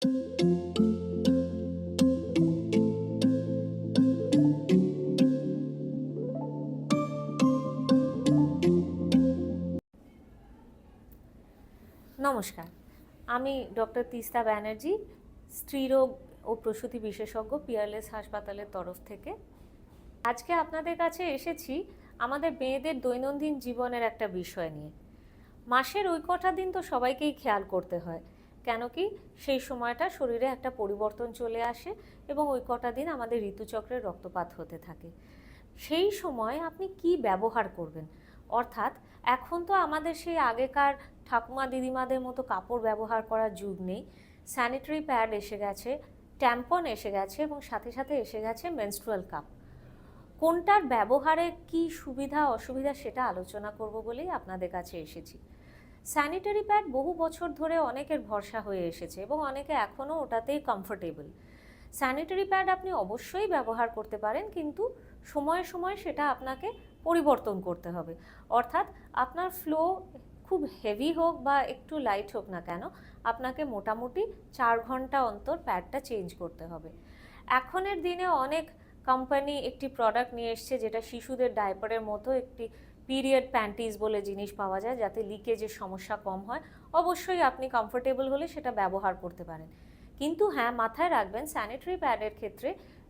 নমস্কার, আমি ডক্টর তিস্তা ব্যানার্জি, স্ত্রীরোগ ও প্রসূতি বিশেষজ্ঞ, পিয়ারলেস হাসপাতালের তরফ থেকে। আজকে আপনাদের কাছে এসেছি আমাদের মেয়েদের দৈনন্দিন জীবনের একটা বিষয় নিয়ে। মাসের ওই কটা দিন তো সবাইকেই খেয়াল করতে হয়, কেন কি সেই সময়টা শরীরে একটা পরিবর্তন চলে আসে এবং ওই কটা দিন আমাদের ঋতুচক্রের রক্তপাত হতে থাকে। সেই সময় আপনি কি ব্যবহার করবেন, অর্থাৎ এখন তো আমাদের সেই আগেকার ঠাকুমা দিদিমাদের মতো কাপড় ব্যবহার করার যুগ নেই। স্যানিটারি প্যাড এসে গেছে, ট্যাম্পন এসে গেছে এবং সাথে সাথে এসে গেছে মেনস্ট্রুয়াল কাপ। কোনটার ব্যবহারে কি সুবিধা অসুবিধা সেটা আলোচনা করব বলেই আপনাদের কাছে এসেছি। স্যানিটারি প্যাড বহু বছর ধরে অনেকের ভরসা হয়ে এসেছে এবং অনেকে এখনও ওটাতেই কমফোর্টেবল। স্যানিটারি প্যাড আপনি অবশ্যই ব্যবহার করতে পারেন, কিন্তু সময়ে সময়ে সেটা আপনাকে পরিবর্তন করতে হবে। অর্থাৎ আপনার ফ্লো খুব হেভি হোক বা একটু লাইট হোক না কেন, আপনাকে মোটামুটি 4 ঘন্টা অন্তর প্যাডটা চেঞ্জ করতে হবে। এখনের দিনে অনেক কোম্পানি একটি প্রোডাক্ট নিয়ে এসছে যেটা শিশুদের ডাইপারের মতো একটি পিরিয়ড প্যান্টিজ বলে জিনিস পাওয়া যায়, যাতে লিকেজের সমস্যা কম হয়। অবশ্যই আপনি কমফোর্টেবল হলে সেটা ব্যবহার করতে পারেন, কিন্তু হ্যাঁ, মাথায় রাখবেন স্যানিটারি প্যাডের ক্ষেত্রে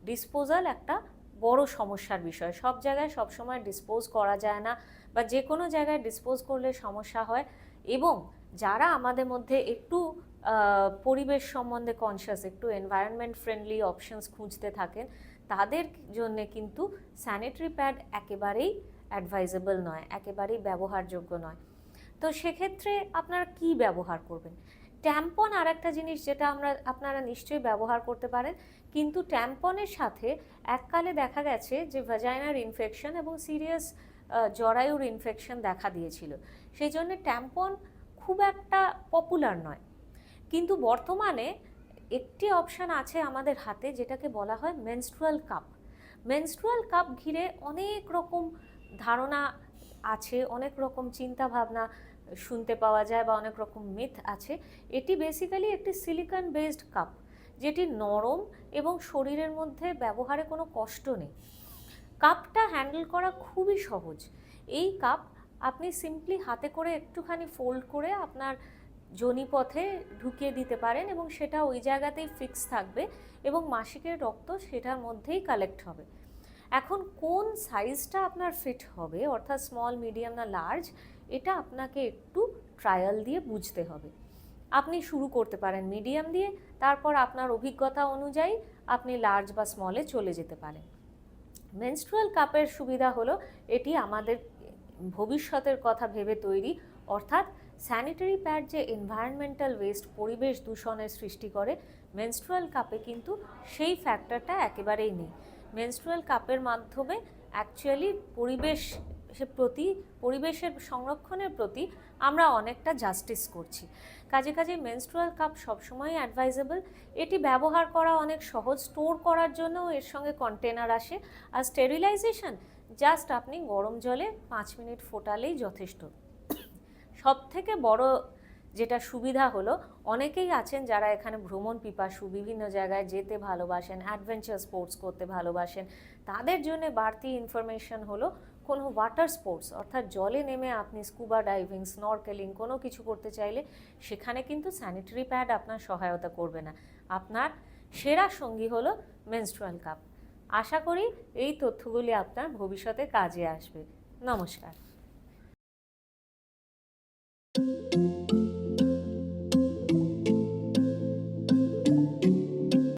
ডিসপোজাল একটা বড় সমস্যার বিষয়। সব জায়গায় সবসময় ডিসপোজ করা যায় না, বা যে কোনো জায়গায় ডিসপোজ করলে সমস্যা হয়। এবং যারা আমাদের মধ্যে একটু পরিবেশ সম্বন্ধে কনসিয়াস, একটু এনভায়রনমেন্ট ফ্রেন্ডলি অপশনস খুঁজতে থাকেন, তাদের জন্যে কিন্তু স্যানিটারি প্যাড একেবারেই অ্যাডভাইজেবল নয়, একেবারেই ব্যবহারযোগ্য নয়। তো সেক্ষেত্রে আপনারা কি ব্যবহার করবেন? ট্যাম্পন আর একটা জিনিস যেটা আপনারা নিশ্চয়ই ব্যবহার করতে পারেন, কিন্তু ট্যাম্পনের সাথে এককালে দেখা গেছে যে ভ্যাজাইনার ইনফেকশন এবং সিরিয়াস জরায়ুর ইনফেকশন দেখা দিয়েছিল, সেই জন্য ট্যাম্পন খুব একটা পপুলার নয়। কিন্তু বর্তমানে একটি অপশান আছে আমাদের হাতে, যেটাকে বলা হয় মেনস্ট্রুয়াল কাপ। মেনস্ট্রুয়াল কাপ ঘিরে অনেক রকম ধারণা আছে, অনেক রকম চিন্তাভাবনা শুনতে পাওয়া যায় বা অনেক রকম মিথ আছে। এটি বেসিক্যালি একটি সিলিকন বেসড কাপ, যেটি নরম এবং শরীরের মধ্যে ব্যবহারে কোনো কষ্ট নেই। কাপটা হ্যান্ডেল করা খুবই সহজ। এই কাপ আপনি সিম্পলি হাতে করে একটুখানি ফোল্ড করে আপনার যোনিপথে ঢুকিয়ে দিতে পারেন এবং সেটা ওই জায়গাতেই ফিক্স থাকবে এবং মাসিকের রক্ত সেটার মধ্যেই কালেক্ট হবে। এখন কোন সাইজটা আপনার ফিট হবে, অর্থাৎ স্মল, মিডিয়াম না লার্জ, এটা আপনাকে একটু ট্রায়াল দিয়ে বুঝতে হবে। আপনি শুরু করতে পারেন মিডিয়াম দিয়ে, তারপর আপনার অভিজ্ঞতা অনুযায়ী আপনি লার্জ বা স্মলে চলে যেতে পারেন। মেনস্ট্রুয়াল কাপের সুবিধা হলো এটি আমাদের ভবিষ্যতের কথা ভেবে তৈরি, অর্থাৎ স্যানিটারি প্যাড যে এনভায়রনমেন্টাল ওয়েস্ট, পরিবেশ দূষণের সৃষ্টি করে, মেনস্ট্রুয়াল কাপে কিন্তু সেই ফ্যাক্টরটা একেবারেই নেই। মেনস্ট্রুয়াল কাপের মাধ্যমে অ্যাকচুয়ালি পরিবেশের সংরক্ষণের প্রতি আমরা অনেকটা জাস্টিস করছি। কাজে কাজে মেনস্ট্রুয়াল কাপ সবসময় অ্যাডভাইজেবল। এটি ব্যবহার করা অনেক সহজ, স্টোর করার জন্যও এর সঙ্গে কন্টেনার আসে। আর স্টেরিলাইজেশন জাস্ট আপনি গরম জলে 5 মিনিট ফোটালেই যথেষ্ট। সব থেকে বড় যেটা সুবিধা হলো, অনেকেই আছেন যারা এখানে ভ্রমণ পিপাসু, বিভিন্ন জায়গায় যেতে ভালোবাসেন, অ্যাডভেঞ্চার স্পোর্টস করতে ভালোবাসেন, তাদের জন্য বাড়তি ইনফরমেশন হলো কোনো ওয়াটার স্পোর্টস, অর্থাৎ জলে নেমে আপনি স্কুবা ডাইভিং, স্নরকেলিং কোনো কিছু করতে চাইলে সেখানে কিন্তু স্যানিটারি প্যাড আপনার সহায়তা করবে না। আপনার সেরা সঙ্গী হলো মেনস্ট্রুয়াল কাপ। আশা করি এই তথ্যগুলি আপনার ভবিষ্যতে কাজে আসবে। নমস্কার।